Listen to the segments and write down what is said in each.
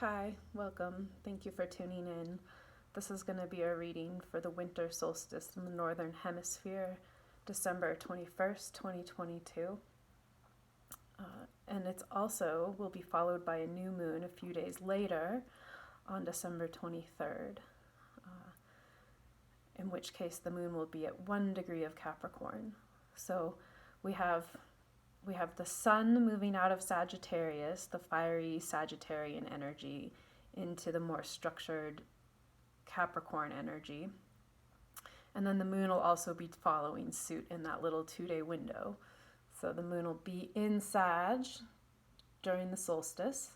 Hi, welcome. Thank you for tuning in. This is going to be a reading for the winter solstice in the Northern Hemisphere, December 21st, 2022. And it's also will be followed by a new moon a few days later on December 23rd, in which case the moon will be at 1 degree of Capricorn. So we have the sun moving out of Sagittarius, the fiery Sagittarian energy, into the more structured Capricorn energy. And then the moon will also be following suit in that little 2-day window. So the moon will be in Sag during the solstice,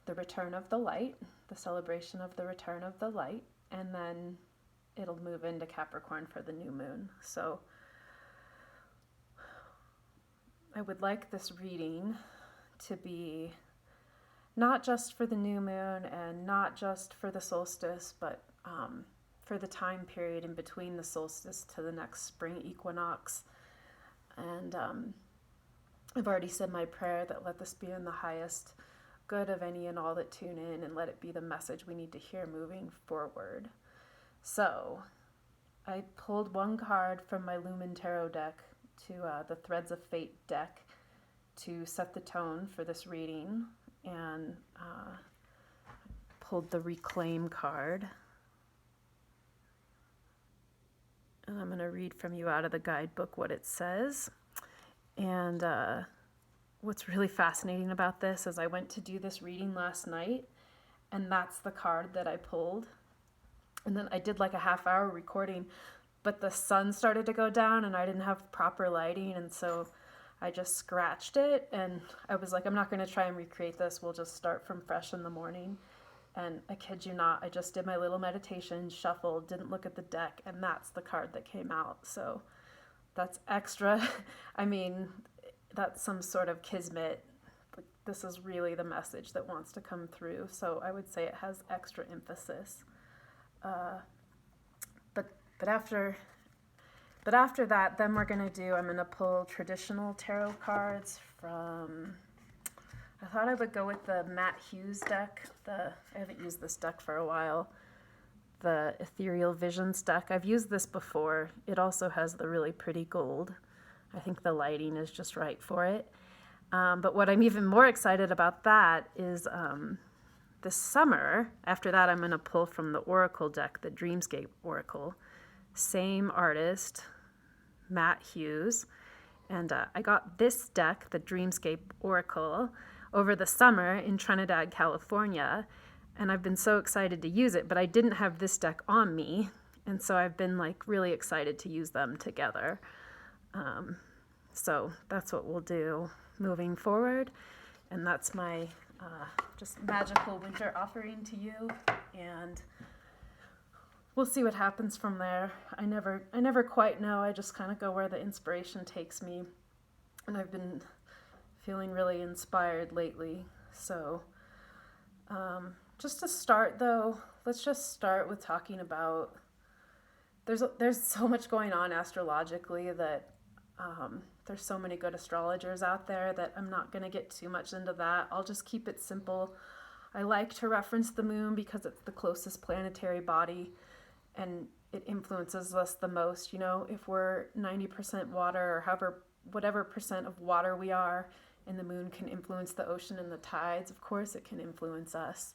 the return of the light, the celebration of the return of the light, and then it'll move into Capricorn for the new moon. So I would like this reading to be not just for the new moon and not just for the solstice, but for the time period in between the solstice to the next spring equinox. And I've already said my prayer that let this be in the highest good of any and all that tune in, and let it be the message we need to hear moving forward. So I pulled one card from my Lumen Tarot deck to the Threads of Fate deck to set the tone for this reading, and pulled the Reclaim card. And I'm going to read from you out of the guidebook what it says. And what's really fascinating about this is I went to do this reading last night, and that's the card that I pulled. And then I did like a half-hour recording, but the sun started to go down and I didn't have proper lighting, and so I just scratched it, and I was like, I'm not going to try and recreate this. We'll just start from fresh in the morning. And I kid you not, I just did my little meditation, shuffled, didn't look at the deck, and that's the card that came out. So that's extra. I mean, that's some sort of kismet. This is really the message that wants to come through. So I would say it has extra emphasis. But after that, then I'm going to pull traditional tarot cards from, I thought I would go with the Matt Hughes deck. I haven't used this deck for a while. The Ethereal Visions deck. I've used this before. It also has the really pretty gold. I think the lighting is just right for it. But what I'm even more excited about that is this summer, after that, I'm going to pull from the Oracle deck, the Dreamscape Oracle. Same artist, Matt Hughes. And I got this deck, the Dreamscape Oracle, over the summer in Trinidad, California. And I've been so excited to use it, but I didn't have this deck on me. And so I've been like really excited to use them together. So that's what we'll do moving forward. And that's my just magical winter offering to you. And we'll see what happens from there. I never quite know. I just kind of go where the inspiration takes me. And I've been feeling really inspired lately. So just to start though, let's just start with talking about there's so much going on astrologically that there's so many good astrologers out there that I'm not going to get too much into that. I'll just keep it simple. I like to reference the moon because it's the closest planetary body and it influences us the most. You know, if we're 90% water or whatever percent of water we are, and the moon can influence the ocean and the tides, of course it can influence us.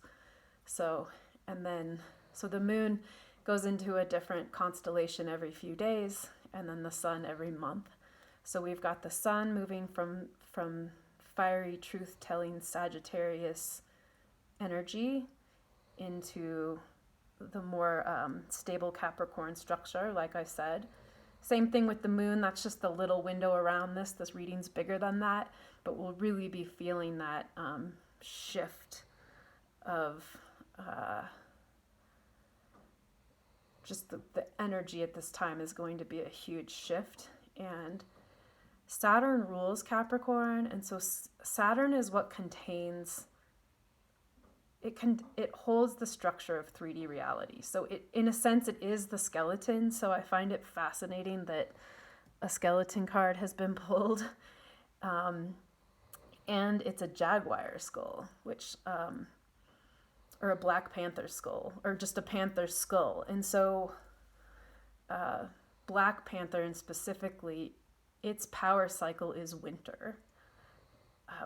So the moon goes into a different constellation every few days, and then the sun every month. So we've got the sun moving from fiery truth-telling Sagittarius energy into the more stable Capricorn structure, like I said. Same thing with the moon. That's just the little window around this. This reading's bigger than that, but we'll really be feeling that shift of just the energy at this time is going to be a huge shift. And Saturn rules Capricorn, and so Saturn is what contains, it holds the structure of 3D reality. So it, in a sense, it is the skeleton. So I find it fascinating that a skeleton card has been pulled. And it's a jaguar skull, which or a Black Panther skull, or just a panther skull. And so Black Panther, and specifically, its power cycle is winter,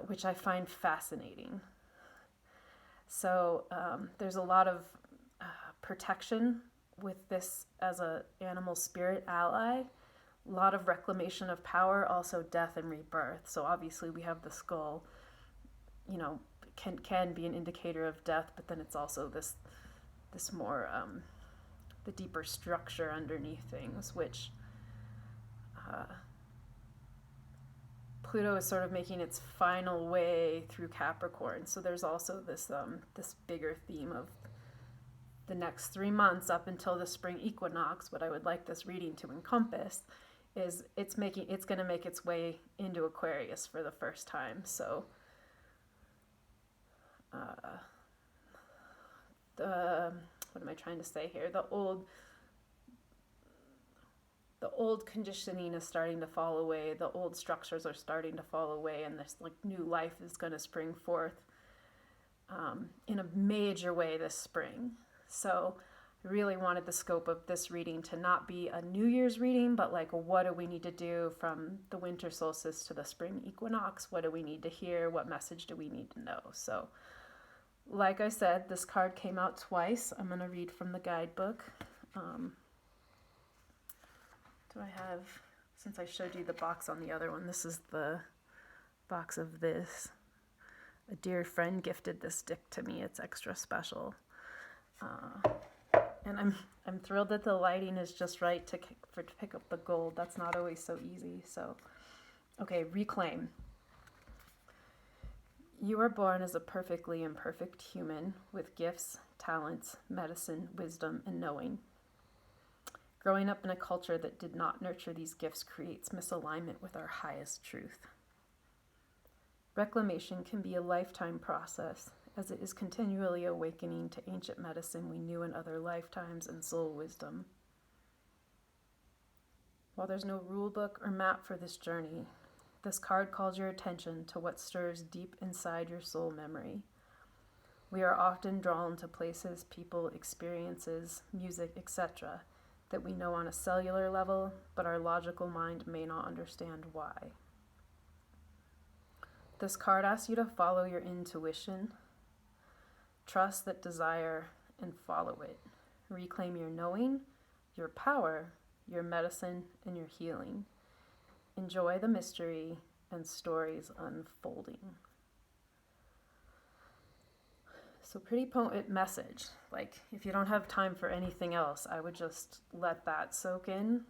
which I find fascinating. So there's a lot of protection with this as a animal spirit ally. A lot of reclamation of power, also death and rebirth. So obviously we have the skull, you know, can be an indicator of death, but then it's also this more the deeper structure underneath things, which Pluto is sort of making its final way through Capricorn. So there's also this this bigger theme of the next 3 months up until the spring equinox. What I would like this reading to encompass is it's going to make its way into Aquarius for the first time. So what am I trying to say here? The old conditioning is starting to fall away. The old structures are starting to fall away, and this like new life is going to spring forth in a major way this spring. So I really wanted the scope of this reading to not be a New Year's reading, but like, what do we need to do from the winter solstice to the spring equinox? What do we need to hear? What message do we need to know? So like I said, this card came out twice. I'm going to read from the guidebook. Do I have, since I showed you the box on the other one, this is the box of this. A dear friend gifted this stick to me. It's extra special. And I'm thrilled that the lighting is just right to pick up the gold. That's not always so easy. So, okay, reclaim. You are born as a perfectly imperfect human with gifts, talents, medicine, wisdom, and knowing. Growing up in a culture that did not nurture these gifts creates misalignment with our highest truth. Reclamation can be a lifetime process, as it is continually awakening to ancient medicine we knew in other lifetimes and soul wisdom. While there's no rule book or map for this journey, this card calls your attention to what stirs deep inside your soul memory. We are often drawn to places, people, experiences, music, etc., that we know on a cellular level, but our logical mind may not understand why. This card asks you to follow your intuition, trust that desire, and follow it. Reclaim your knowing, your power, your medicine, and your healing. Enjoy the mystery and stories unfolding. So pretty potent message. Like, if you don't have time for anything else, I would just let that soak in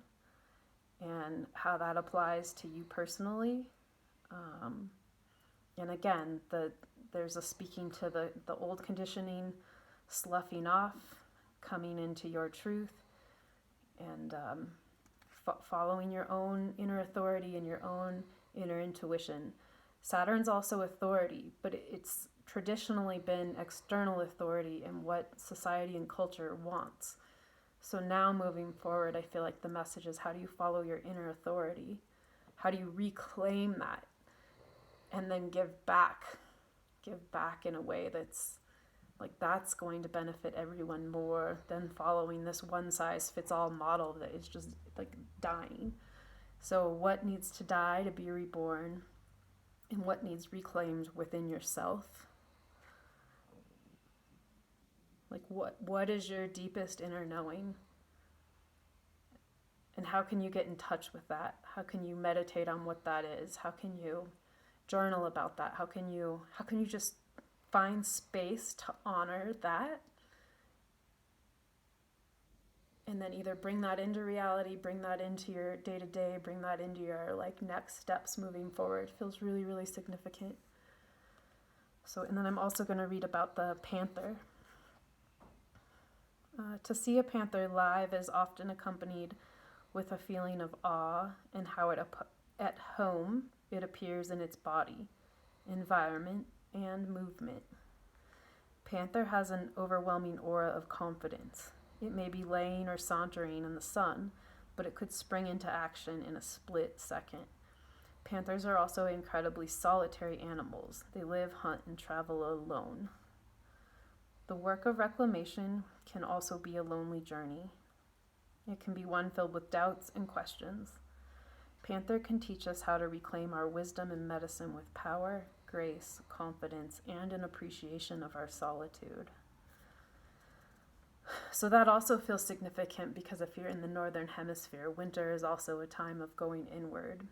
and how that applies to you personally. And again, there's a speaking to the old conditioning, sloughing off, coming into your truth, and following your own inner authority and your own inner intuition. Saturn's also authority, but it's traditionally been external authority and what society and culture wants. So now moving forward, I feel like the message is, how do you follow your inner authority? How do you reclaim that? And then give back in a way that's going to benefit everyone more than following this one size fits all model that is just like dying. So what needs to die to be reborn, and what needs reclaimed within yourself? Like what is your deepest inner knowing? And how can you get in touch with that? How can you meditate on what that is? How can you journal about that? How can you just find space to honor that? And then either bring that into reality, bring that into your day-to-day, bring that into your like next steps moving forward. Feels really, really significant. So, and then I'm also going to read about the panther. To see a panther live is often accompanied with a feeling of awe and how at home it appears in its body, environment, and movement. Panther has an overwhelming aura of confidence. It may be laying or sauntering in the sun, but it could spring into action in a split second. Panthers are also incredibly solitary animals. They live, hunt, and travel alone. The work of reclamation can also be a lonely journey. It can be one filled with doubts and questions. Panther can teach us how to reclaim our wisdom and medicine with power, grace, confidence, and an appreciation of our solitude. So that also feels significant because if you're in the northern hemisphere, winter is also a time of going inward.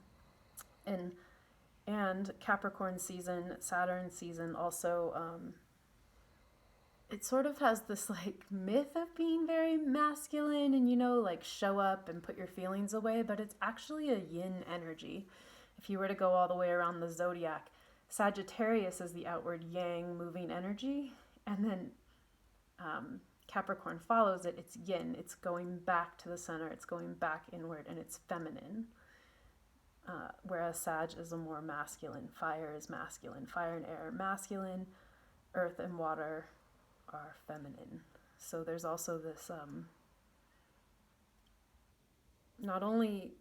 And Capricorn season, Saturn season also, it sort of has this like myth of being very masculine and, you know, like show up and put your feelings away, but it's actually a yin energy. If you were to go all the way around the zodiac, Sagittarius is the outward yang moving energy, and then Capricorn follows it. It's yin. It's going back to the center. It's going back inward, and it's feminine. Whereas Sag is a more masculine. Fire is masculine. Fire and air are masculine. Earth and water are feminine. So there's also this not only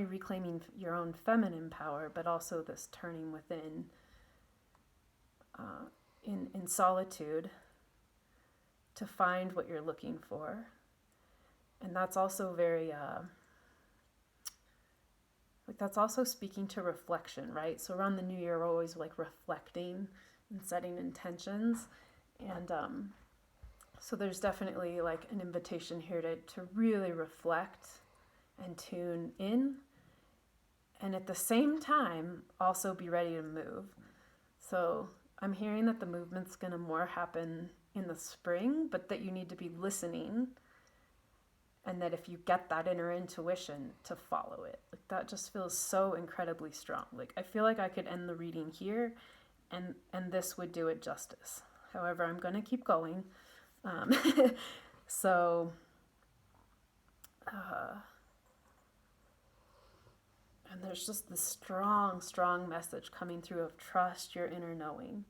reclaiming your own feminine power, but also this turning within in solitude to find what you're looking for. And that's also very that's also speaking to reflection, right? So around the new year, we're always like reflecting and setting intentions. And so there's definitely like an invitation here to really reflect and tune in. And at the same time, also be ready to move. So I'm hearing that the movement's going to more happen in the spring, but that you need to be listening. And that if you get that inner intuition, to follow it. Like that just feels so incredibly strong. Like I feel like I could end the reading here and this would do it justice. However, I'm going to keep going. So, and there's just this strong, strong message coming through of trust your inner knowing.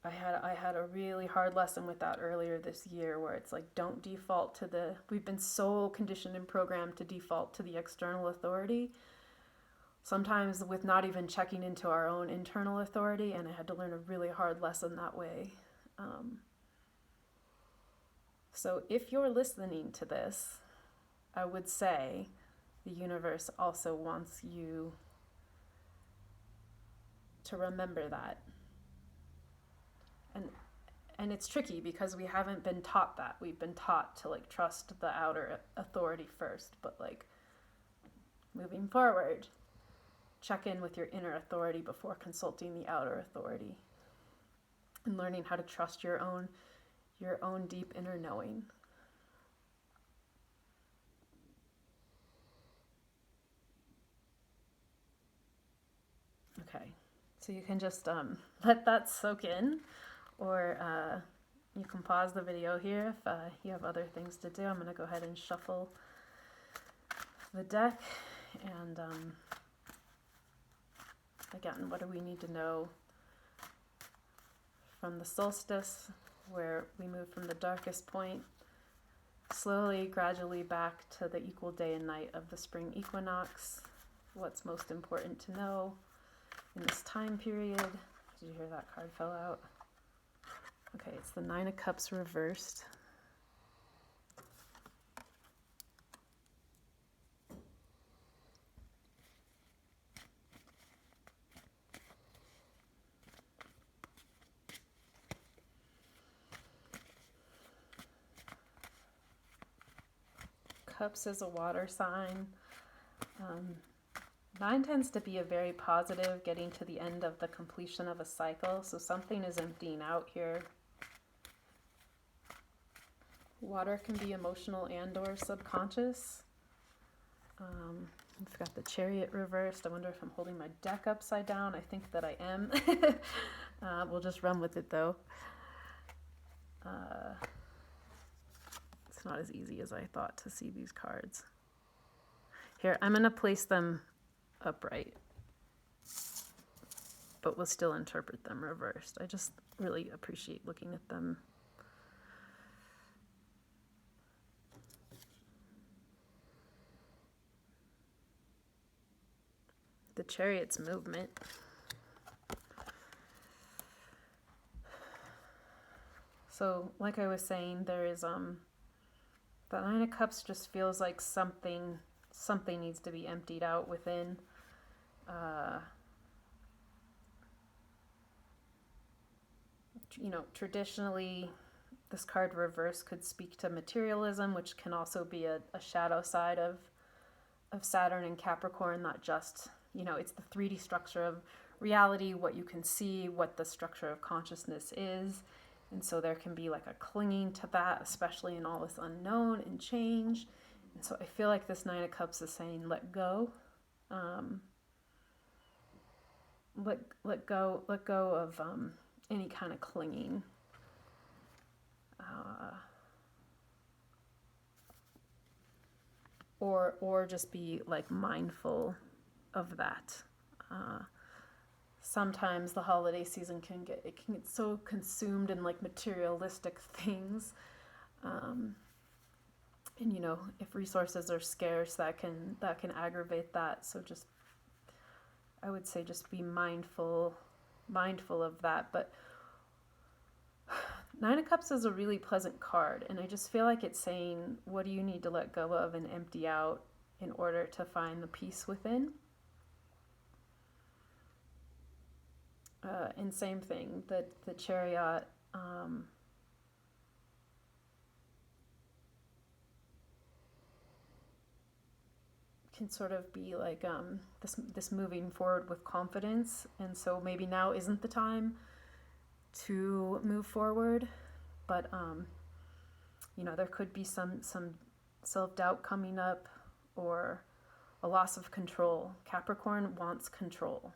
I had a really hard lesson with that earlier this year where it's like, don't default to we've been so conditioned and programmed to default to the external authority, sometimes with not even checking into our own internal authority, and I had to learn a really hard lesson that way. So if you're listening to this, I would say the universe also wants you to remember that. And it's tricky because we haven't been taught that. We've been taught to like trust the outer authority first, but like moving forward, check in with your inner authority before consulting the outer authority, and learning how to trust your own deep inner knowing. Okay, so you can just let that soak in, or you can pause the video here if you have other things to do. I'm going to go ahead and shuffle the deck, and again, what do we need to know from the solstice, where we move from the darkest point slowly, gradually back to the equal day and night of the spring equinox. What's most important to know in this time period? Did you hear that card fell out? Okay, it's the Nine of Cups reversed. Cups is a water sign. Nine tends to be a very positive, getting to the end of the completion of a cycle. So something is emptying out here. Water can be emotional and or subconscious. I've got the Chariot reversed. I wonder if I'm holding my deck upside down. I think that I am. We'll just run with it though. It's not as easy as I thought to see these cards. Here, I'm going to place them upright, but we'll still interpret them reversed. I just really appreciate looking at them. The Chariot's movement. So like I was saying, there is the Nine of Cups just feels like something needs to be emptied out within. You know, traditionally, this card reverse could speak to materialism, which can also be a shadow side of Saturn and Capricorn, not just, you know, it's the 3D structure of reality, what you can see, what the structure of consciousness is. And so there can be like a clinging to that, especially in all this unknown and change. And so I feel like this Nine of Cups is saying, let go. Let go of any kind of clinging. Or just be like mindful of that. Sometimes the holiday season can get so consumed in like materialistic things, and you know, if resources are scarce, that can aggravate that. So just, I would say, just be mindful of that. But Nine of Cups is a really pleasant card, and I just feel like it's saying, what do you need to let go of and empty out in order to find the peace within? And same thing, the Chariot, can sort of be like this moving forward with confidence, and so maybe now isn't the time to move forward, but you know, there could be some self-doubt coming up, or a loss of control. Capricorn wants control,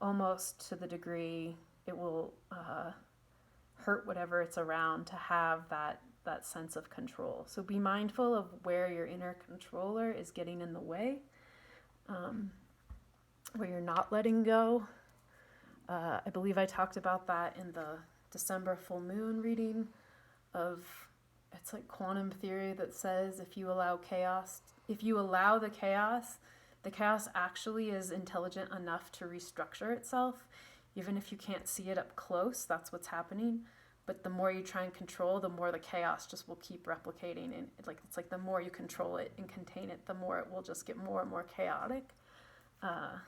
almost to the degree it will hurt whatever it's around to have that sense of control. So be mindful of where your inner controller is getting in the way, where you're not letting go. I believe I talked about that in the December full moon reading of, it's like quantum theory that says if you allow the chaos actually is intelligent enough to restructure itself. Even if you can't see it up close, that's what's happening. But the more you try and control, the more the chaos just will keep replicating. And it's like the more you control it and contain it, the more it will just get more and more chaotic. And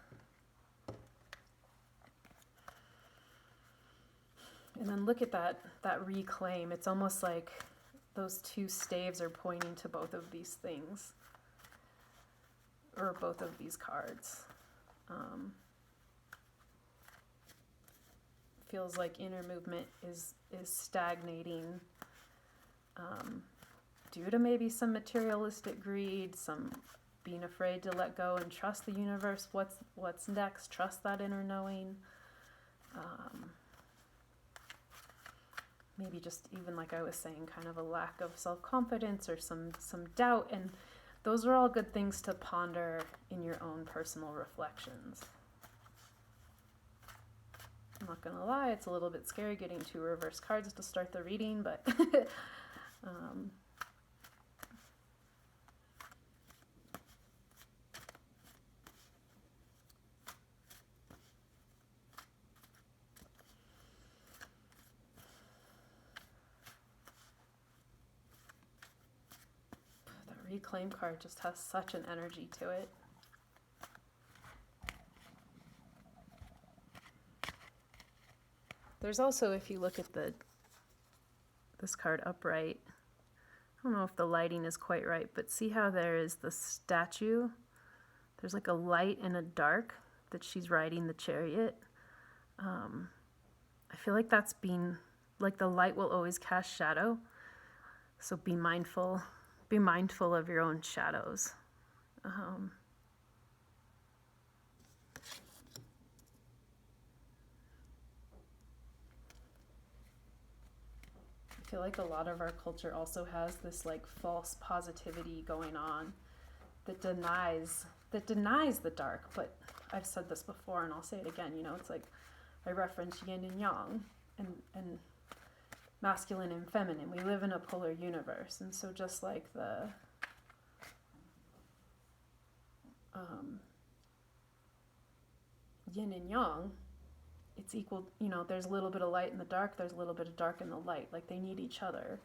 then look at that reclaim. It's almost like those two staves are pointing to both of these things, or both of these cards. Feels like inner movement is stagnating, due to maybe some materialistic greed, some being afraid to let go and trust the universe. What's next? Trust that inner knowing. Maybe just, even like I was saying, kind of a lack of self-confidence or some doubt. And those are all good things to ponder in your own personal reflections. I'm not going to lie, it's a little bit scary getting two reverse cards to start the reading, but the reclaim card just has such an energy to it. There's also, if you look at this card upright, I don't know if the lighting is quite right, but see how there is the statue? There's like a light and a dark that she's riding the chariot. I feel like that's being, like, the light will always cast shadow. So be mindful of your own shadows. I feel like a lot of our culture also has this like false positivity going on that denies the dark. But I've said this before and I'll say it again, you know, it's like I reference yin and yang and masculine and feminine. We live in a polar universe, and so just like the yin and yang, it's equal, you know, there's a little bit of light in the dark, there's a little bit of dark in the light. Like they need each other.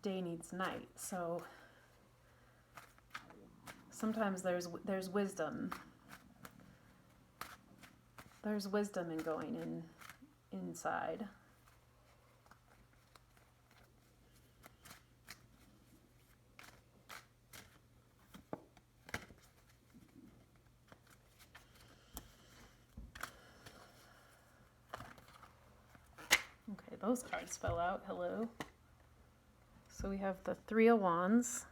Day needs night. So sometimes there's wisdom. There's wisdom in going inside. Okay, those cards fell out. Hello. So we have the Three of Wands.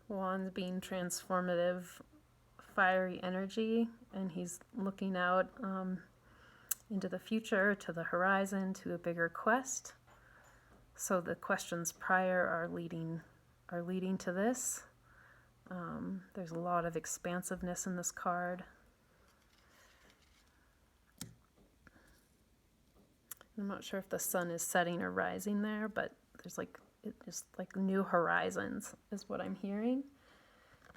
Wands being transformative, fiery energy, and he's looking out into the future, to the horizon, to a bigger quest. So the questions prior are leading to this. There's a lot of expansiveness in this card. I'm not sure if the sun is setting or rising there, but there's like, it's like new horizons is what I'm hearing.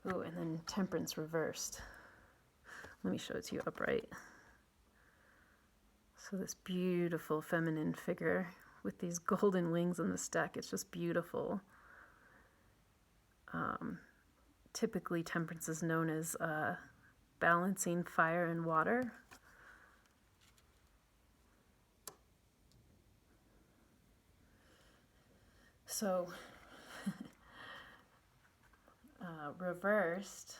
Ooh, and then Temperance reversed. Let me show it to you upright. So this beautiful feminine figure with these golden wings in this deck, it's just beautiful. Typically Temperance is known as balancing fire and water. So reversed,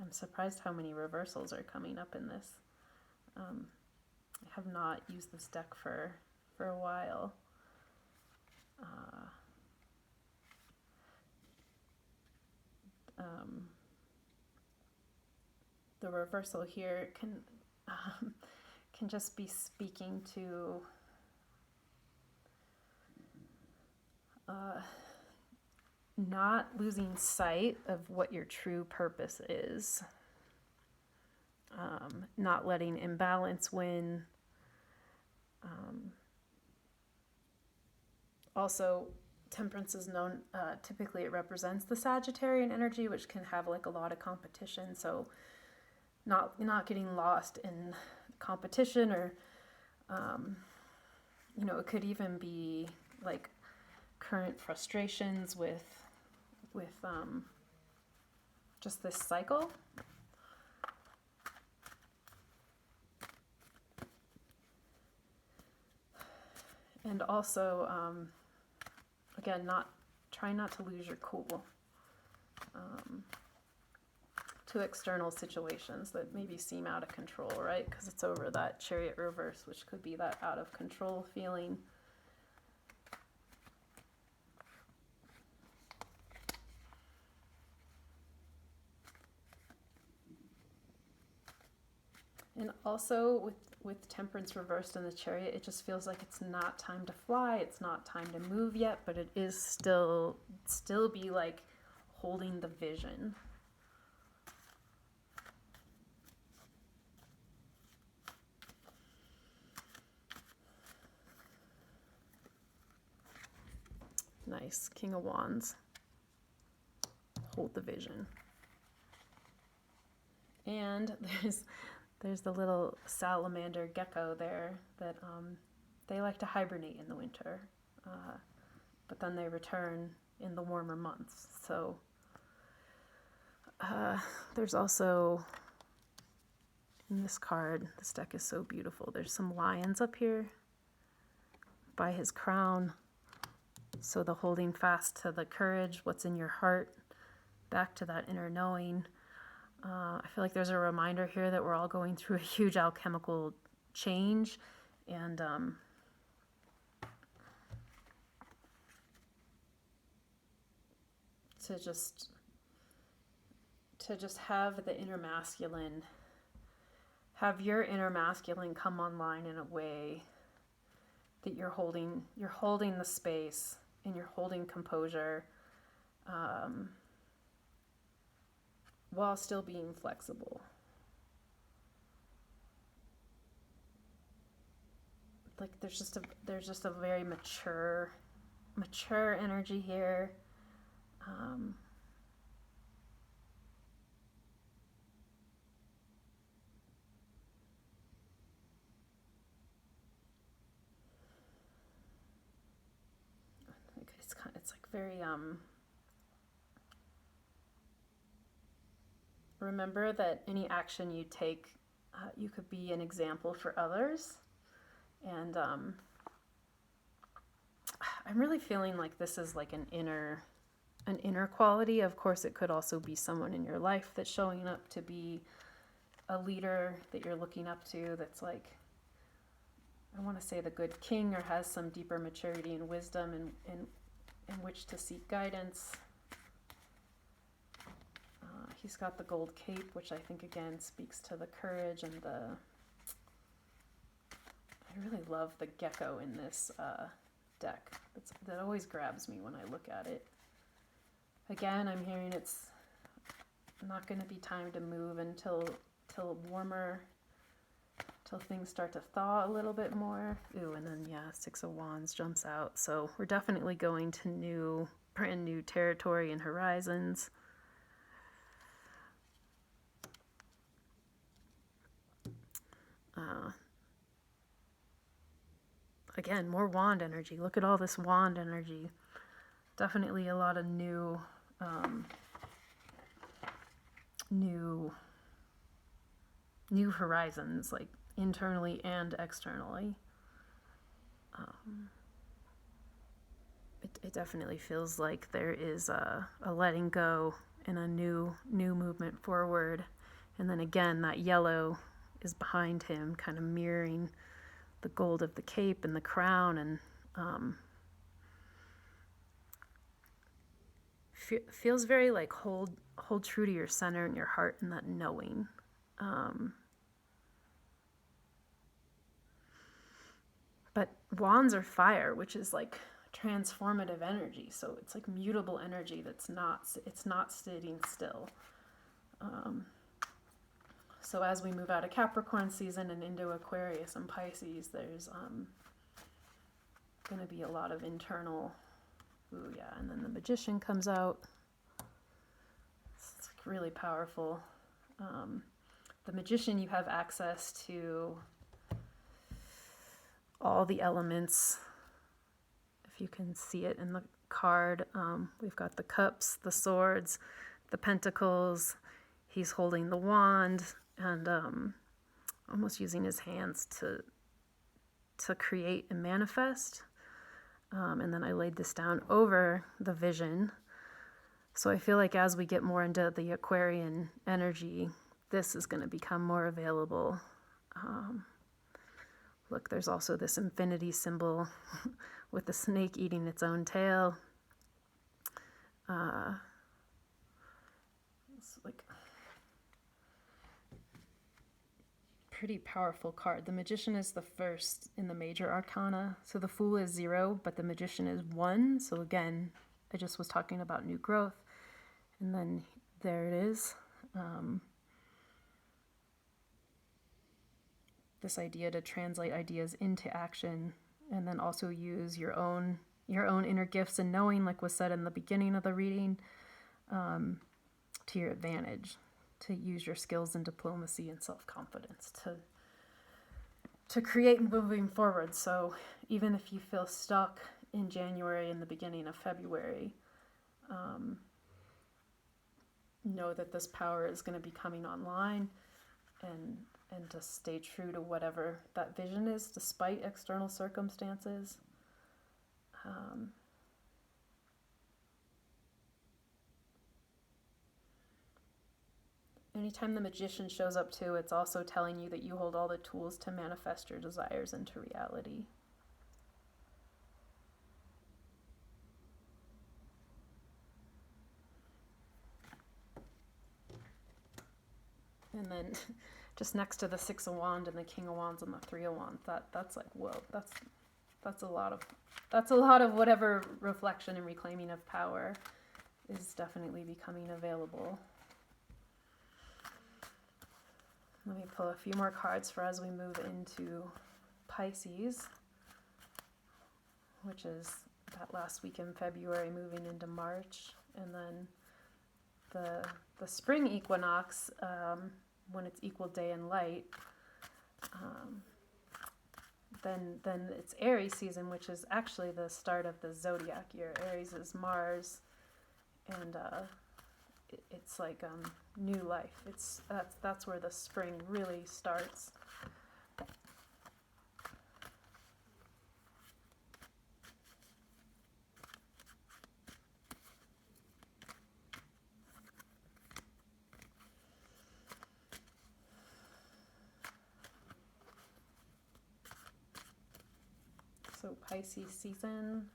I'm surprised how many reversals are coming up in this. I have not used this deck for a while. The reversal here can just be speaking to not losing sight of what your true purpose is, not letting imbalance win. Also, Temperance is known, typically it represents the Sagittarian energy, which can have like a lot of competition. So not getting lost in competition, or, you know, it could even be like current frustrations with just this cycle. And also, again, try not to lose your cool to external situations that maybe seem out of control, right? Because it's over that Chariot reverse, which could be that out of control feeling. And also with Temperance reversed in the Chariot, it just feels like it's not time to fly, it's not time to move yet, but it is still be like holding the vision. Nice. King of Wands. Hold the vision. And there's the little salamander gecko there that they like to hibernate in the winter, but then they return in the warmer months. So there's also, in this card, this deck is so beautiful, there's some lions up here by his crown. So the holding fast to the courage, what's in your heart, back to that inner knowing. I feel like there's a reminder here that we're all going through a huge alchemical change, and to just have the inner masculine, have your inner masculine come online in a way that you're holding the space and you're holding composure, while still being flexible. Like there's just a very mature energy here. very, remember that any action you take, you could be an example for others. And I'm really feeling like this is like an inner quality. Of course, it could also be someone in your life that's showing up to be a leader that you're looking up to, that's like, I want to say the good king, or has some deeper maturity and wisdom in which to seek guidance. He's got the gold cape, which I think again speaks to the courage and I really love the gecko in this deck. That always grabs me when I look at it. Again, I'm hearing it's not going to be time to move until warmer, till things start to thaw a little bit more. Ooh, and then yeah, Six of Wands jumps out. So we're definitely going to brand new territory and horizons. Again, more wand energy. Look at all this wand energy. Definitely a lot of new horizons, like internally and externally. It definitely feels like there is a letting go and a new movement forward. And then again, that yellow is behind him, kind of mirroring the gold of the cape and the crown, and feels very like hold true to your center and your heart and that knowing. But wands are fire, which is like transformative energy, so it's like mutable energy it's not sitting still. So as we move out of Capricorn season and into Aquarius and Pisces, there's going to be a lot of internal, ooh yeah, and then the Magician comes out. It's like really powerful. The Magician, you have access to all the elements. If you can see it in the card, we've got the cups, the swords, the pentacles. He's holding the wand and almost using his hands to create and manifest. And then I laid this down over the vision. So I feel like as we get more into the Aquarian energy, this is going to become more available. Look, there's also this infinity symbol with the snake eating its own tail. It's like pretty powerful card. The Magician is the first in the major arcana. So the Fool is 0, but the Magician is 1. So again, I just was talking about new growth. And then there it is. This idea to translate ideas into action, and then also use your own inner gifts and knowing, like was said in the beginning of the reading, to your advantage, to use your skills in diplomacy and self-confidence to create moving forward. So even if you feel stuck in January and the beginning of February, know that this power is going to be coming online, and to stay true to whatever that vision is, despite external circumstances. Anytime the Magician shows up too, it's also telling you that you hold all the tools to manifest your desires into reality. And then just next to the Six of Wands and the King of Wands and the Three of Wands, that's like, whoa, that's a lot of whatever reflection and reclaiming of power is definitely becoming available. Let me pull a few more cards for as we move into Pisces, which is that last week in February moving into March, and then the spring equinox, when it's equal day and light, then it's Aries season, which is actually the start of the zodiac year. Aries is Mars, and it's like new life. That's where the spring really starts. So Pisces season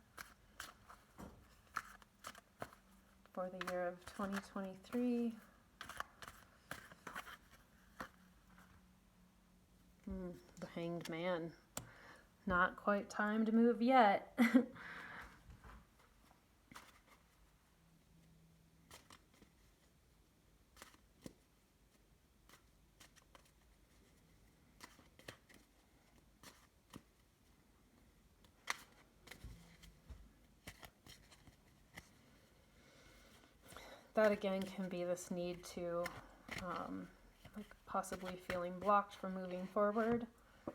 for the year of 2023. The Hanged Man. Not quite time to move yet. That again can be this need to, like possibly feeling blocked from moving forward.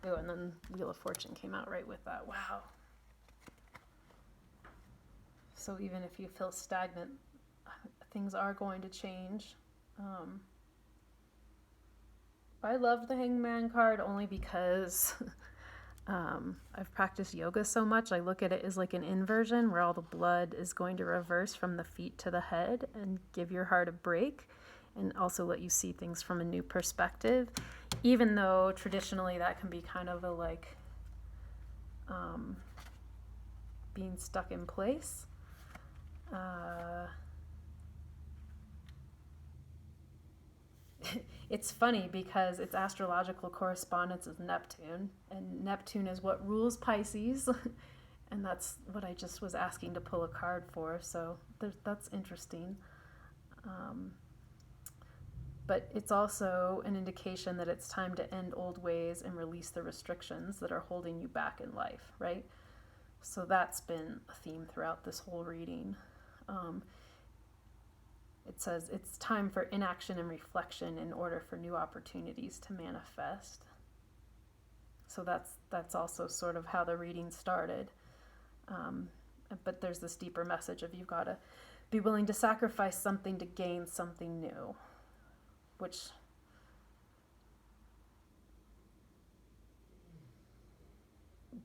Ooh, and then Wheel of Fortune came out right with that. Wow. So even if you feel stagnant, things are going to change. I love the Hangman card only because I've practiced yoga so much. I look at it as like an inversion where all the blood is going to reverse from the feet to the head and give your heart a break, and also let you see things from a new perspective, even though traditionally that can be kind of a like being stuck in place. It's funny because its astrological correspondence is Neptune, and Neptune is what rules Pisces, and that's what I just was asking to pull a card for, so that's interesting. But it's also an indication that it's time to end old ways and release the restrictions that are holding you back in life, right? So that's been a theme throughout this whole reading. It says it's time for inaction and reflection in order for new opportunities to manifest. So that's also sort of how the reading started. But there's this deeper message of you've got to be willing to sacrifice something to gain something new, which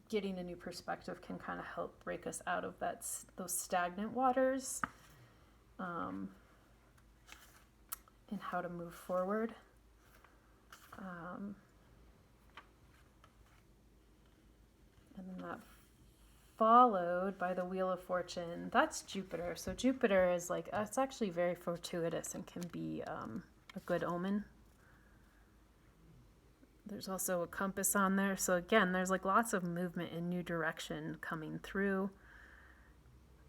getting a new perspective can kind of help break us out of those stagnant waters. And how to move forward. And then that followed by the Wheel of Fortune. That's Jupiter. So Jupiter is like, it's actually very fortuitous and can be a good omen. There's also a compass on there. So again, there's like lots of movement in new direction coming through.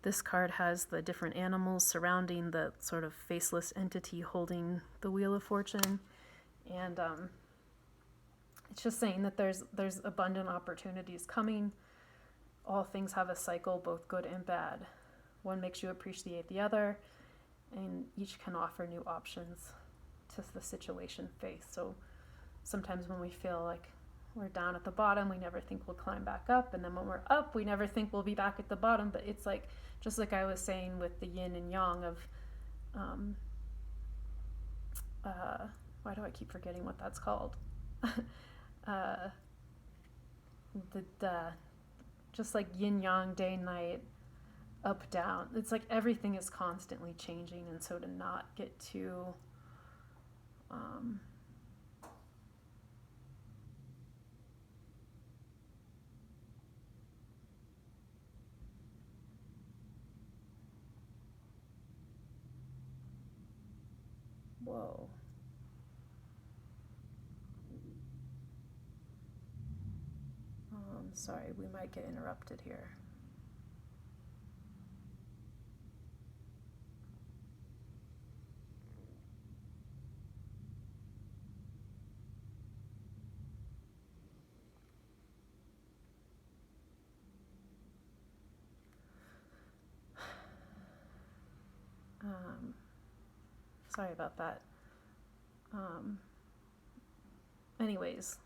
This card has the different animals surrounding the sort of faceless entity holding the Wheel of Fortune. And it's just saying that there's abundant opportunities coming. All things have a cycle, both good and bad. One makes you appreciate the other, and each can offer new options to the situation faced. So sometimes when we feel like we're down at the bottom, we never think we'll climb back up. And then when we're up, we never think we'll be back at the bottom. But it's like, just like I was saying with the yin and yang of, why do I keep forgetting what that's called? Just like yin yang, day night, up down. It's like everything is constantly changing, and so to not get too whoa. Sorry, we might get interrupted here. Sorry about that. Anyways,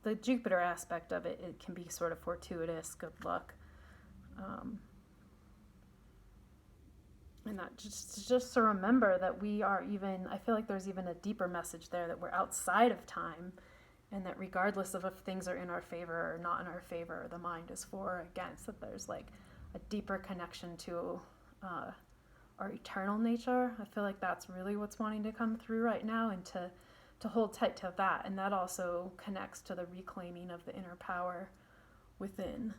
the Jupiter aspect of it, it can be sort of fortuitous, good luck. And that just to remember that we are even, I feel like there's even a deeper message there, that we're outside of time, and that regardless of if things are in our favor or not in our favor, the mind is for or against, that there's like a deeper connection to our eternal nature. I feel like that's really what's wanting to come through right now, and to hold tight to that. And that also connects to the reclaiming of the inner power within.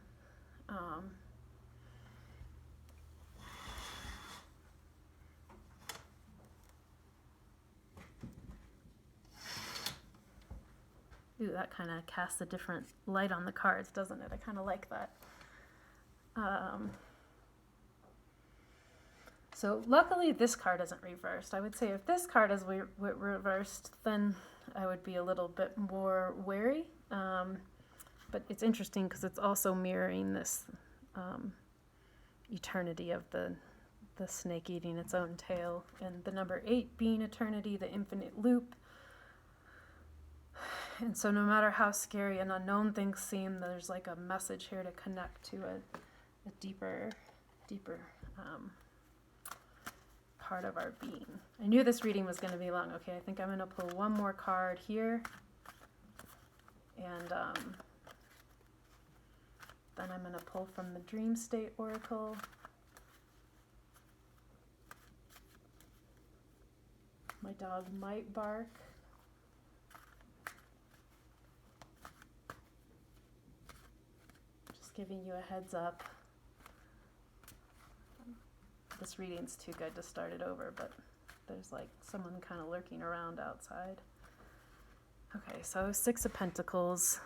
Ooh, that kind of casts a different light on the cards, doesn't it? I kind of like that. So luckily this card isn't reversed. I would say if this card is reversed, then I would be a little bit more wary. But it's interesting because it's also mirroring this eternity of the snake eating its own tail, and the number 8 being eternity, the infinite loop. And so no matter how scary and unknown things seem, there's like a message here to connect to a deeper part of our being. I knew this reading was going to be long. Okay, I think I'm going to pull one more card here. And then I'm going to pull from the Dream State Oracle. My dog might bark. Just giving you a heads up. This reading's too good to start it over, but there's like someone kind of lurking around outside. Okay, so 6 of Pentacles.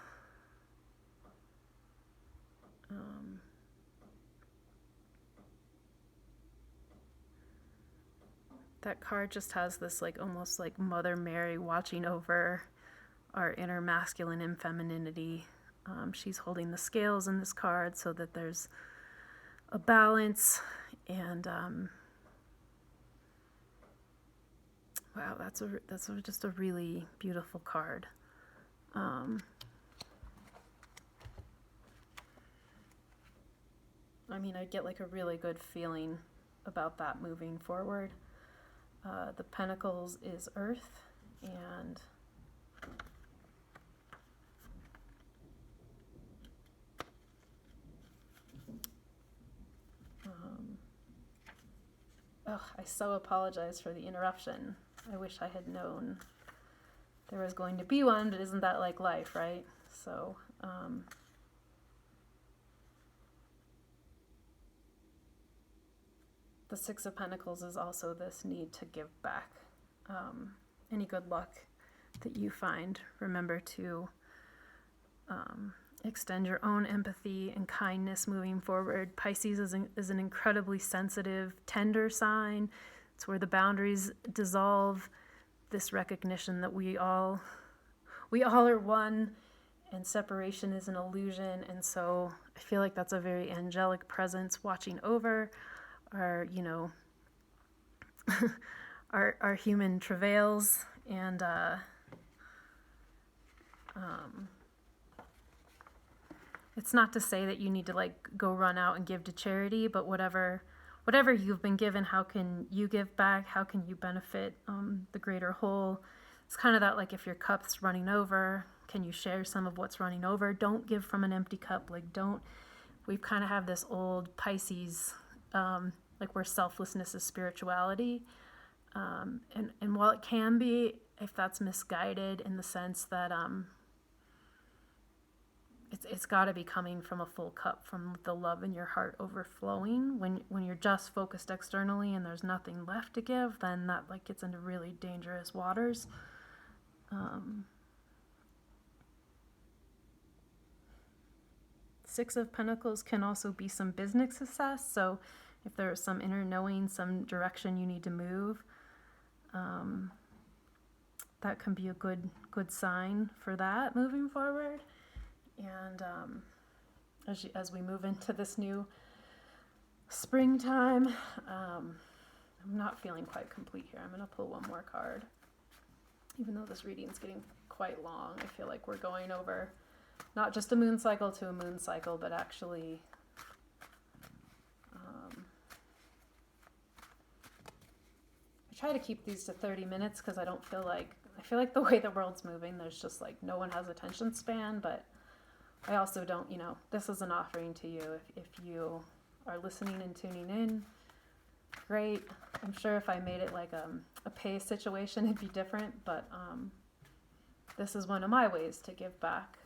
That card just has this like almost like Mother Mary watching over our inner masculine and femininity. She's holding the scales in this card so that there's a balance. And wow, that's just a really beautiful card. I mean, I get like a really good feeling about that moving forward. The Pentacles is Earth, and I so apologize for the interruption. I wish I had known there was going to be one, but isn't that like life, right? So, the 6 of Pentacles is also this need to give back. Any good luck that you find, remember to extend your own empathy and kindness moving forward. Pisces is an incredibly sensitive, tender sign. It's where the boundaries dissolve. This recognition that we all are one, and separation is an illusion. And so I feel like that's a very angelic presence watching over our, our human travails. And it's not to say that you need to like go run out and give to charity, but whatever you've been given, how can you give back? How can you benefit the greater whole? It's kind of that, like, if your cup's running over, can you share some of what's running over? Don't give from an empty cup. Like, we've kind of have this old Pisces, like, where selflessness is spirituality. And while it can be, if that's misguided in the sense that it's got to be coming from a full cup, from the love in your heart overflowing. When you're just focused externally and there's nothing left to give, then that like gets into really dangerous waters. 6 of Pentacles can also be some business success. So if there's some inner knowing, some direction you need to move, that can be a good sign for that moving forward. And as we move into this new springtime, I'm not feeling quite complete here. I'm going to pull one more card. even though this reading is getting quite long, I feel like we're going over not just a moon cycle to a moon cycle, but actually I try to keep these to 30 minutes because I feel like the way the world's moving, there's just like no one has attention span, but I also don't, this is an offering to you. If you are listening and tuning in, great. I'm sure if I made it like a pay situation, it'd be different, but this is one of my ways to give back.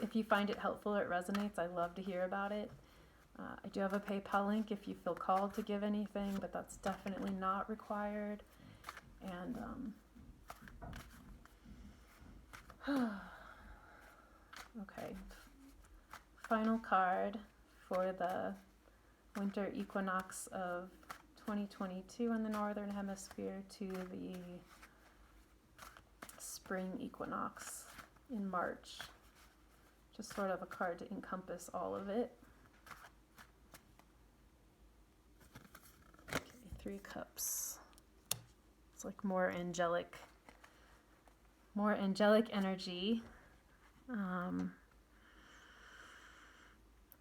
If you find it helpful or it resonates, I love to hear about it. I do have a PayPal link if you feel called to give anything, but that's definitely not required. And okay, final card for the winter equinox of 2022 in the Northern Hemisphere to the spring equinox in March. Just sort of a card to encompass all of it. Okay, 3 cups. It's like more angelic energy.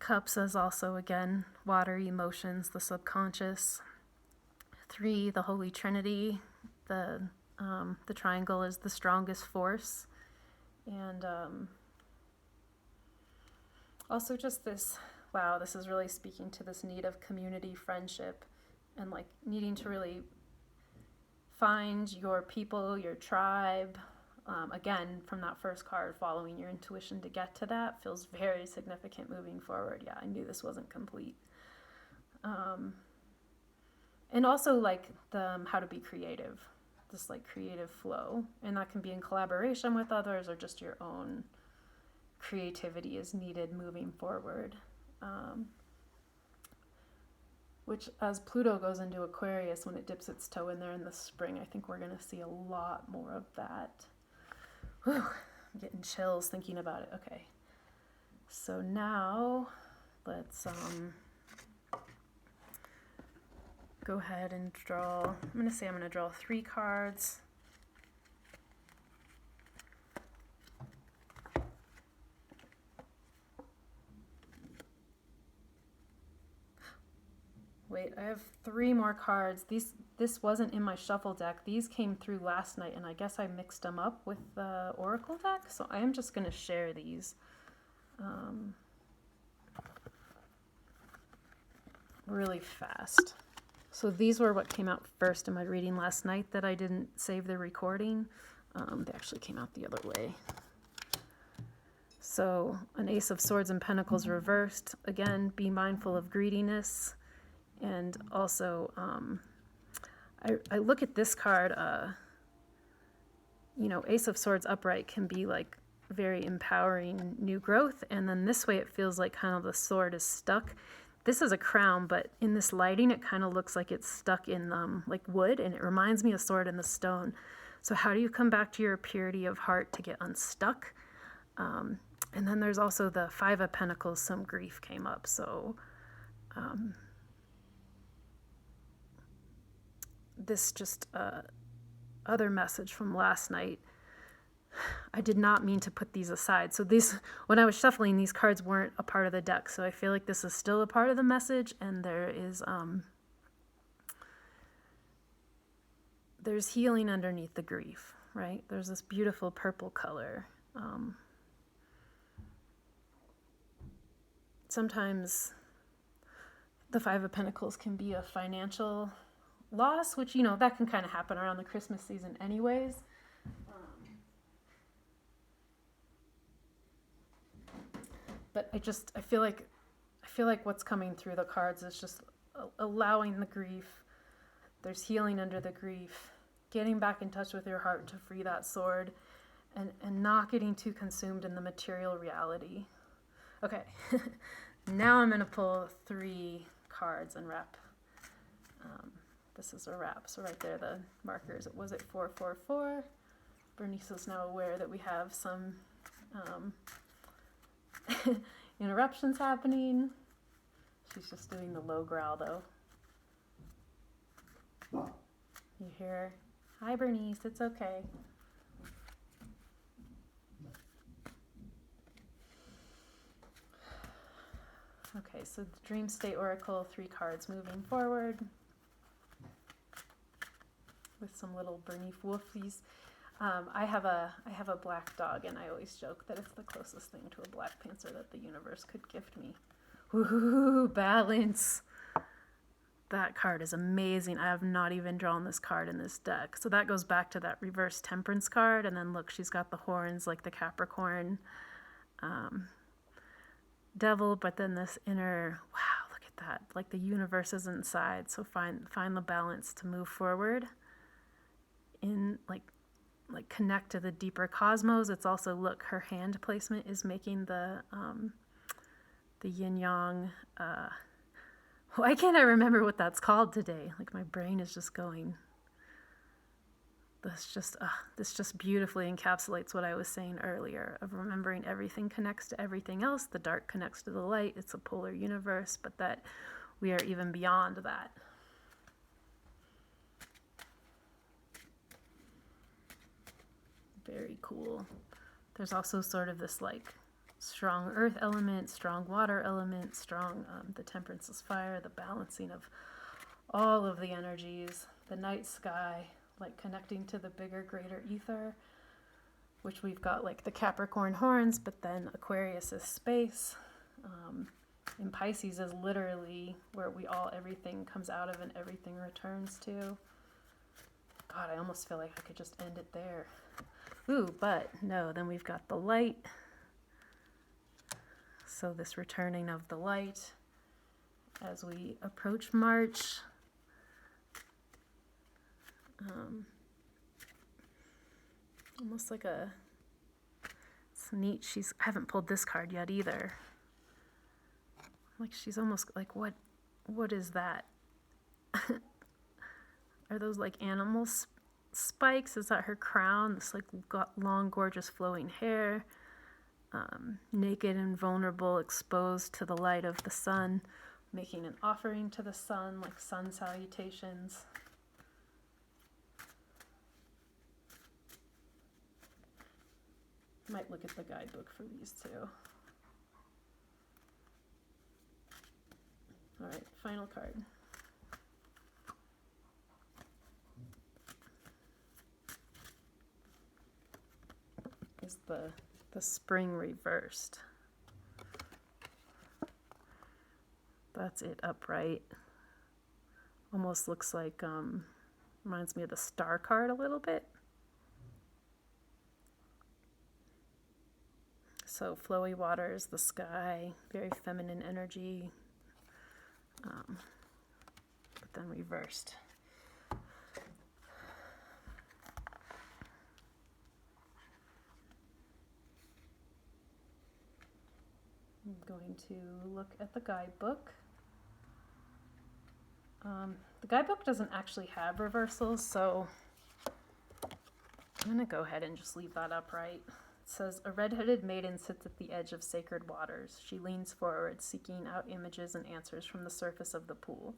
Cups is also, again, water, emotions, the subconscious. 3, the Holy Trinity. The triangle is the strongest force. And also just this, wow, this is really speaking to this need of community, friendship, and like needing to really find your people, your tribe. Again, from that first card, following your intuition to get to that feels very significant moving forward. Yeah, I knew this wasn't complete. And also like the how to be creative, this like creative flow. And that can be in collaboration with others or just your own creativity is needed moving forward. Which as Pluto goes into Aquarius, when it dips its toe in there in the spring, I think we're going to see a lot more of that. Whew, I'm getting chills thinking about it. Okay, so now let's go ahead and draw. I'm going to draw 3 cards. Wait, I have 3 more cards. This wasn't in my shuffle deck. These came through last night, and I guess I mixed them up with the Oracle deck, so I am just going to share these. Really fast. So these were what came out first in my reading last night that I didn't save the recording. They actually came out the other way. So an Ace of Swords and Pentacles reversed. Again, be mindful of greediness. And also, I look at this card, Ace of Swords upright can be like very empowering new growth. And then this way it feels like kind of the sword is stuck. This is a crown, but in this lighting, it kind of looks like it's stuck in like wood, and it reminds me of Sword in the Stone. So how do you come back to your purity of heart to get unstuck? And then there's also the 5 of Pentacles, some grief came up. So this just other message from last night. I did not mean to put these aside. So these, when I was shuffling, these cards weren't a part of the deck. So I feel like this is still a part of the message, and there's healing underneath the grief, right? There's this beautiful purple color. Sometimes the 5 of Pentacles can be a financial loss, which, that can kind of happen around the Christmas season anyways. But I feel like what's coming through the cards is just allowing the grief. There's healing under the grief, getting back in touch with your heart to free that sword, and not getting too consumed in the material reality. Okay, now I'm going to pull 3 cards and wrap. This is a wrap. So right there, the markers. Was it 444? Bernice is now aware that we have some interruptions happening. She's just doing the low growl though. You hear, hi Bernice, it's okay. Okay, so the Dream State Oracle, 3 cards moving forward with some little Bernice wolfies. I have a black dog, and I always joke that it's the closest thing to a Black Panther that the universe could gift me. Woohoo, balance! That card is amazing. I have not even drawn this card in this deck. So that goes back to that reverse Temperance card, and then look, she's got the horns like the Capricorn devil, but then this inner, wow, look at that. Like the universe is inside, so find the balance to move forward in like connect to the deeper cosmos. It's also, look, her hand placement is making the yin yang. Why can't I remember what that's called today? Like my brain is just going. This just beautifully encapsulates what I was saying earlier of remembering everything connects to everything else. The dark connects to the light. It's a polar universe, but that we are even beyond that. Very cool. There's also sort of this like strong earth element, strong water element, strong the Temperance is fire, the balancing of all of the energies, the night sky, like connecting to the bigger, greater ether, which we've got like the Capricorn horns, but then Aquarius is space. And Pisces is literally where everything comes out of and everything returns to. God, I almost feel like I could just end it there. Ooh, but no, then we've got the light. So this returning of the light as we approach March. Almost like it's neat. I haven't pulled this card yet either. Like she's almost like, what is that? Are those like animal spikes? Is that her crown? This like got long, gorgeous flowing hair. Naked and vulnerable, exposed to the light of the sun, making an offering to the sun, like sun salutations. Might look at the guidebook for these too. All right, final card. Is the spring reversed. That's it upright. Almost looks like, reminds me of the star card a little bit. So flowy waters, the sky, very feminine energy, but then reversed. I'm going to look at the guidebook. The guidebook doesn't actually have reversals, so I'm going to go ahead and just leave that upright. It says, a red-headed maiden sits at the edge of sacred waters. She leans forward, seeking out images and answers from the surface of the pool.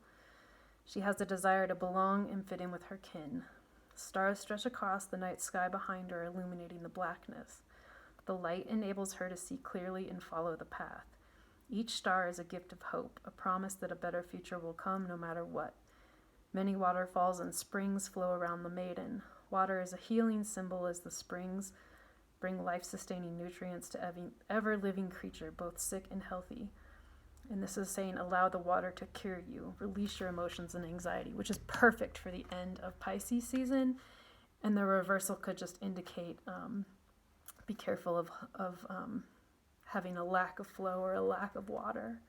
She has a desire to belong and fit in with her kin. Stars stretch across the night sky behind her, illuminating the blackness. The light enables her to see clearly and follow the path. Each star is a gift of hope, a promise that a better future will come no matter what. Many waterfalls and springs flow around the maiden. Water is a healing symbol as the springs bring life-sustaining nutrients to ever-living creature, both sick and healthy. And this is saying, allow the water to cure you, release your emotions and anxiety, which is perfect for the end of Pisces season. And the reversal could just indicate, be careful of having a lack of flow or a lack of water,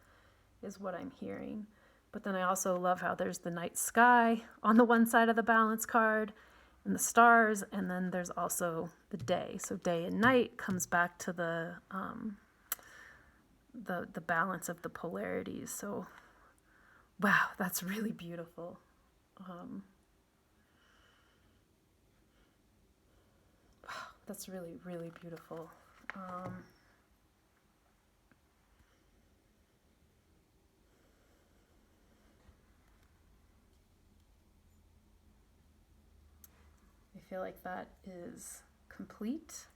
is what I'm hearing. But then I also love how there's the night sky on the one side of the balance card and the stars, and then there's also the day. So day and night comes back to the balance of the polarities. So wow, that's really beautiful. Wow, that's really, really beautiful. feel like that is complete.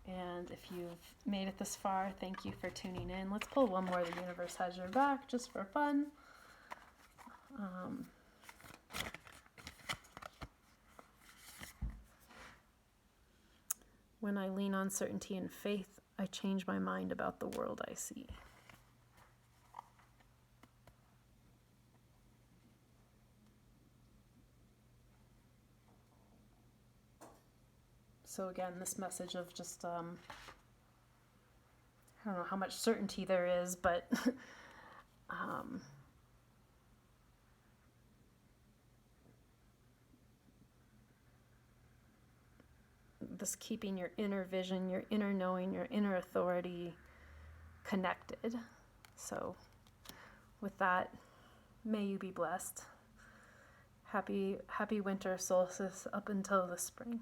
And if you've made it this far, thank you for tuning in. Let's pull one more. The universe has your back, just for fun. When I lean on certainty and faith, I change my mind about the world I see. So again, this message of just, I don't know how much certainty there is, but this keeping your inner vision, your inner knowing, your inner authority connected. So with that, may you be blessed. Happy winter solstice up until the spring.